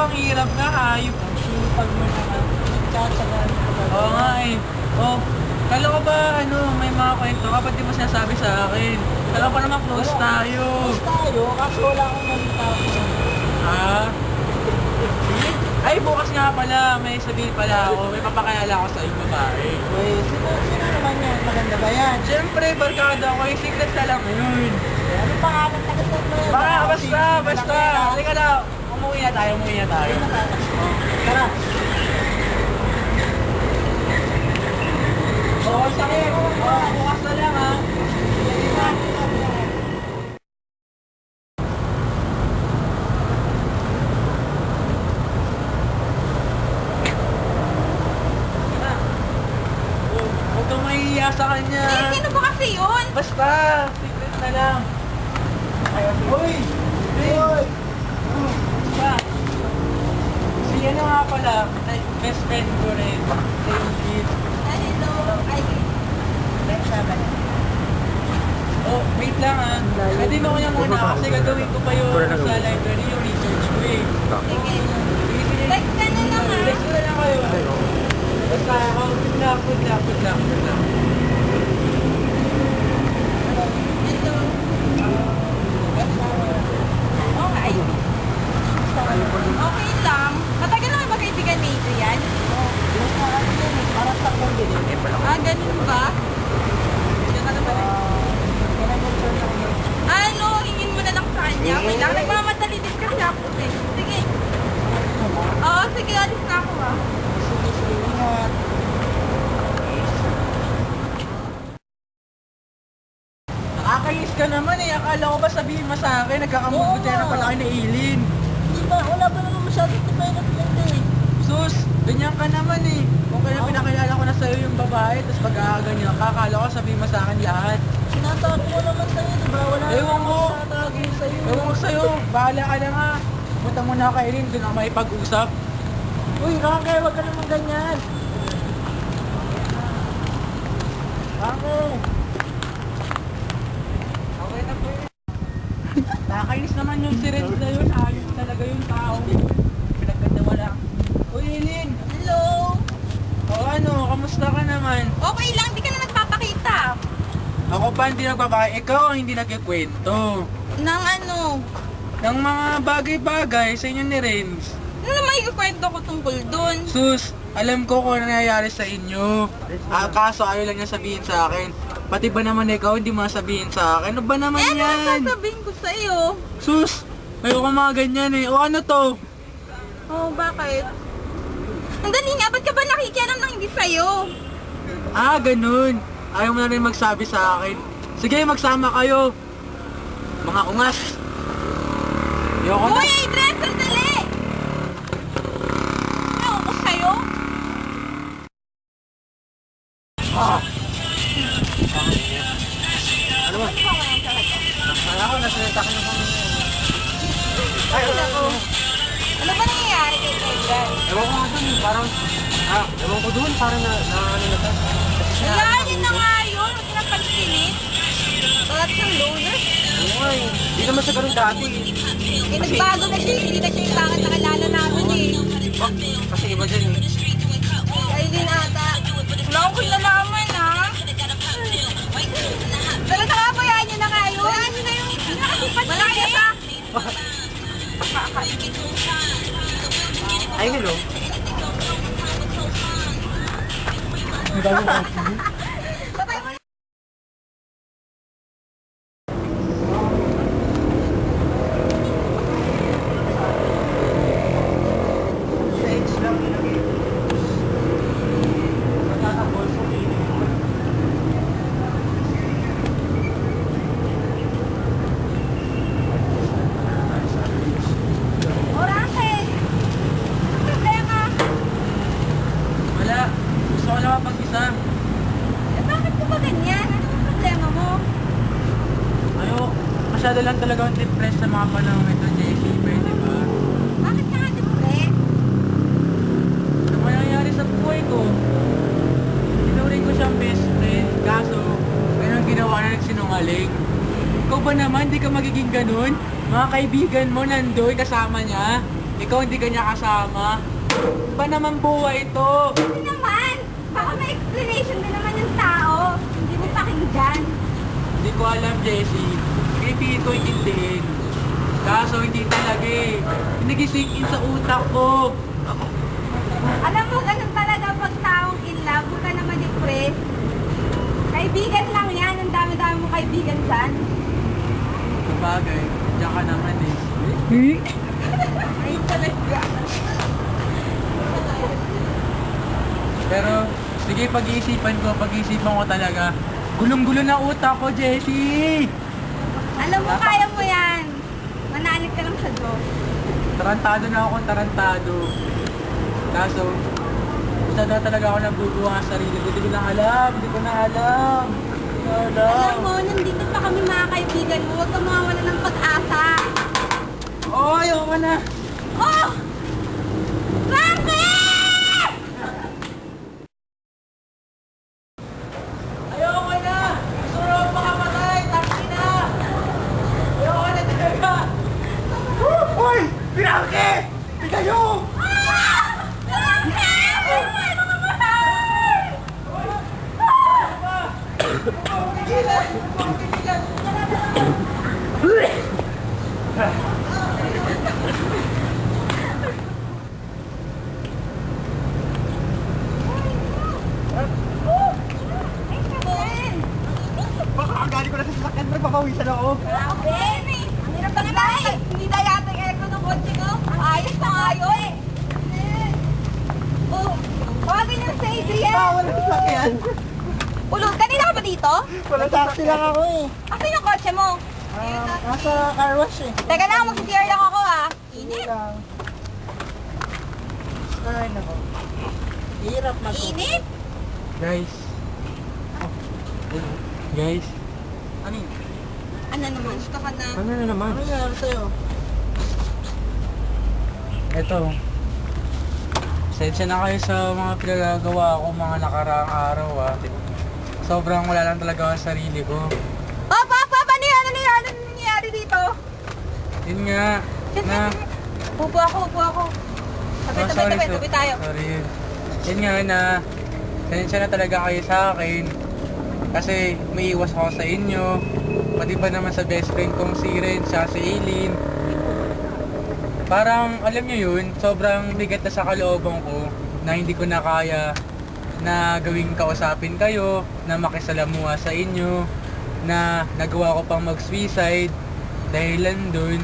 ang hirap nga, hayop. Pag mo na tsatsagaan ko ba? Oo nga eh. Oh, kala ko ba, may mga kwento ka, ba't di mo sinasabi sa akin? Kala ko pa naman close tayo. Close tayo, kaso wala akong malita ko. Ah? Sige. Ay, bukas nga pala, may sabihin pala ako, may papakayala ako sa iyong babae. Uy, sino naman yan? Maganda ba yan? Siyempre, barkada ko, yung secret na lang yun. Ano pangalan taga-saan mo yan? Basta. Halika na, umuwi na tayo. Tara. Oo, sakit. Bukas na lang ha. Huwag kang mahihiya sa kanya. Sino ba kasi yun? Basta, secret na lang. Uy! Uy! Ba? Si nga pala, best friend ko rin. David. Hello. Ay, Sama na. Oh, wait lang ha. Pwede mo ko niya muna kasi gagawin ko pa yung sa library, yung research ko eh. sige. Sige. Text ka na lang ha. Text ko na lang kayo. Basta ako, good luck. Hello. Okay. Okay lang. Matagal na kayo magkaibigan ni Adrian? Parang takbong din eh. Ah, ganun ba? Diyan ka na ba? Ano, hingin mo na lang sa kanya. Wait lang, nagmamadali din kasi ako eh. Sige. Oo, sige, alis na ako ah. Sige, ingat. Nakakayis ka naman eh. Akala ko ba sabihin mo sa akin, nagkakamugot na pala kayo na Eileen. Di ba? Wala pa naman masyadong develop yan eh. Sus, ganyan ka naman eh. Kung kaya pinakilala ko na sa'yo yung babae, tapos pag-aaganyan ka, akala ko sabihin mo sa akin lahat. Sinatago ko naman sa'yo, di ba? Wala Ewan ko. sinatagin sa'yo. Ewan ko sa'yo, bahala ka na nga. Punta mo na kay Eileen, doon ako maipag-usap. Uy, Rangke, wag ka naman ganyan. Rangke. Okay na po yun. Nakakainis naman yung si Renz na yun. Ayos talaga yung tao. Pinagkanda wala. Uy, Eileen. Hello. Kamusta ka naman? Okay lang, di ka na nagpapakita. Ako pa hindi nagpapakita. Ikaw ang hindi nagkikwento. Nang ano? Ng mga bagay-bagay sa inyo ni Renz. Ano naman ikukwento ko tungkol dun? Sus, alam ko kung ano nangyayari sa inyo. Kaso ayaw lang niya sabihin sa akin. Pati ba naman ikaw hindi mo sabihin sa akin? Ano ba naman Ano yan? sasabihin ko sa'yo? Sus, ayoko mga ganyan eh. O ano to? Oh, bakit? Ang dali nga, ba't ka ba nakikialam ng hindi sa'yo? Ah, ganun. Ayaw mo na rin magsabi sa akin. Sige, magsama kayo. Mga ungas. Ayoko na. Uy, Adrian, sandali! Ano ko sa'yo? Ano ba? Ano ba ko yung talaga? Akala ko, nasalita ka na kami. Ay, ako. Ano ba nangyayari kay Adrian? Ewan ko nga dun, parang, ewan ko dun, parang ano na to. Nalalim na nga yun, huwag ka nang pagsilit. Tulad siyang loner. Oo nga eh, di naman siya ganun dati eh. Eh, nagbago na siya, hindi na siya yung bakit nakilala namin eh. Kasi iba dyan eh. Ay, din ata. Wala akong kinalaman ha. Pero nakabayaan niyo na nga yun. Bayaan niyo na yung nakasipat na siya. Ay, hello. Patay mo. Stage lang yun eh. Natatakol sa piling. Orakel! Ano problema? Wala, gusto ko lang mapag-isa. Eh, bakit ka ba ganyan? Ano ang problema mo? Masyado lang talaga ang depressed sa mga panahon ito, JC, di ba? Bakit ka nga depressed? Ano ba nangyari sa buhay ko? Tinuring ko siyang best friend, kaso, ganun ginawa na nagsinungaling. Ikaw ba naman, di ka magiging ganun? Mga kaibigan mo nandoy kasama niya. ikaw hindi ka niya kasama. Ba naman buhay ito? Hindi naman. Baka may explanation din naman yung tao. Hindi mo pakinggan. Hindi ko alam, Jessie. Hindi ko intindihin. Kaso hindi talaga eh. Nag-sink in sa utak ko. Alam mo, ganun talaga pag taong in love, huwag ka naman depressed. Kaibigan lang yan. Ang dami-dami mo kaibigan dyan. Sabagay, diyan ka naman eh. Ay, talaga. Pero, sige, pag-iisipan ko talaga. Gulong-gulo na utak ko, Jessie! Alam mo, kaya mo yan. Manalig ka lang sa Diyos. Tarantado na ako, tarantado. Kaso, isa na talaga ako nabubuha sa sarili ko. Hindi ko na alam. Alam mo, nandito pa kami mga kaibigan mo. Huwag ka mawawala ng pag-asa. Oh, ayoko na. Oh! Bakit? Ayoko na! Gusto ko na makapatay! Taksi na! Ayoko na talaga! Uy! Pinaki! Tignan nyo! Baka agad ko na sa sasakyan, nagpapawisan ako. Grabe! Ang hirap na ba? Hindi na yata yung aircon ng kotse ko. Ayos na ayos. Oh, tawagin niyo na si Adrian. Bawal ang sasakyan. Ulog, kanina ka ba dito? Wala taxi lang ako eh. Asan yung kotse mo? Nasa car wash eh. Teka lang, mag-CR lang ako ah. Init. Lang. Ay, nako. Hirap Init? Guys. Guys. Ano yun? Ano naman? Gusto ka na? Ano na naman? Ano nangyari sa'yo? Eto. Sensya na kayo sa mga pinagagawa ko mga nakaraang araw ah. Sobrang wala lang talaga ang sarili ko. Papa, ano yan? Ano nangyayari dito? Yun nga. Na. Upo ako. Tabi tayo. Sorry. Yun nga na. Sensya na talaga kayo sa akin. Kasi may iwas ako sa inyo. Pati ba naman sa best friend kong si Ren, siya si Aileen. Parang, alam nyo yun, sobrang bigat na sa kalooban ko na hindi ko na kaya na gawing kausapin kayo, na makisalamuha sa inyo, na nagawa ko pang mag-suicide dahilan dun.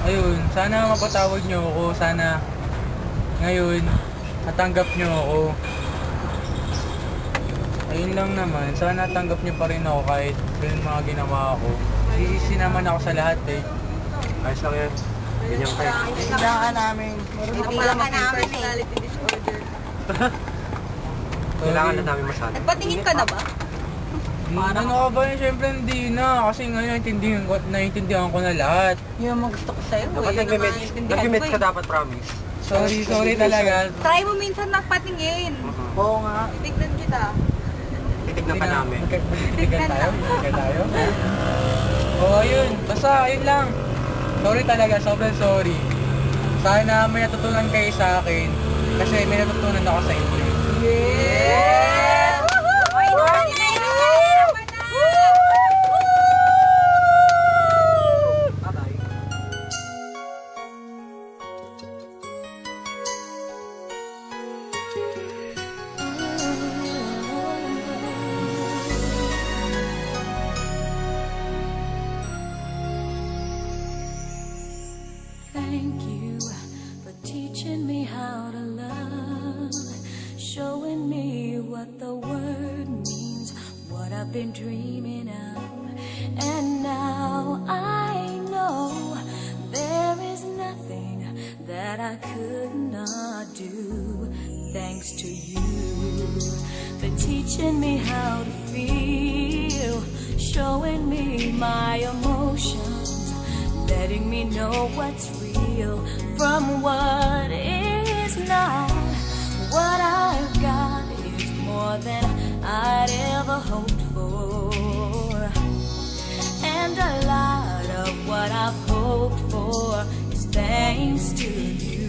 Ayun, sana mapatawad nyo ako, sana ngayon natanggap nyo ako. Ayun lang naman, sana tanggap nyo pa rin ako kahit yung mga ginawa ko. Iisi naman ako sa lahat eh. Ayos lang yan. Ganyan kayo. Kailangan namin. Kailangan namin Kailangan na namin masyado. Nagpatingin ka na ba? Ano ka ba yun? Siyempre hindi na. Kasi ngayon naiintindihan ko na lahat. Yung mga gusto ko sa'yo. Dapat nag-meds ka dapat, promise. Sorry talaga. Try mo minsan magpatingin. Oo nga. Titignan kita. Titignan ka namin. Titignan tayo? Oo, yun. Basta, yun lang. Sorry talaga, sobrang sorry. Sana may natutunan kayo sa akin. Kasi may natutunan ako sa inyo. Yeah! Bye-bye. Thank you for teaching me how to love, showing me what the word means, what I've been dreaming of. And now I know there is nothing that I could not do, thanks to you for teaching me how to feel, showing me my emotions, letting me know what's real from what is not. What I've got is more than I'd ever hoped for, and a lot of what I've hoped hoped for is thanks to you.